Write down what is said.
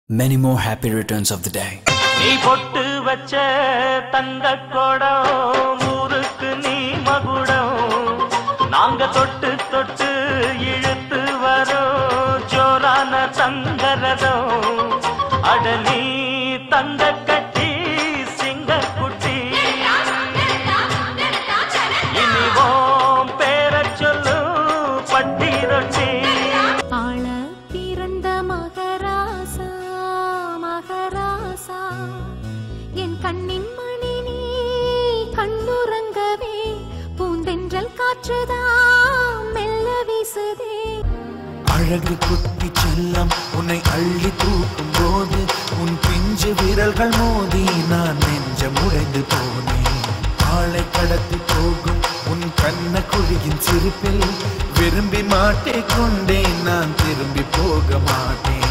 Many more happy returns of the day. நீ பொட்டு வச்ச தங்க கோடம் ஊருக்கு நீ மகுடம் நாங்க தொட்டு தொட்டு இழுத்து வரோம் ஜோரான தங்கரதம் அட நீ தங்க கட்டி சிங்க குட்டி இனிவோம் பேர சொல்லு பட்டி ரொட்டி கண்ணின் மணி நீ கண்ணுறங்கவே பூந்தென்றல் காற்றுதான் மெல்ல வீசுதே அழகு குட்டி செல்லம் உன்னை அள்ளி தூக்கும் போது உன் பிஞ்சு விரல்கள் மோதி நான் நெஞ்சம் உடைந்து போனேன் ஆளை கடத்தி போகும் உன் கண்ண குழியின் சிரிப்பில் விரும்பி மாட்டே கொண்டேன் நான் திரும்பி போக மாட்டேன்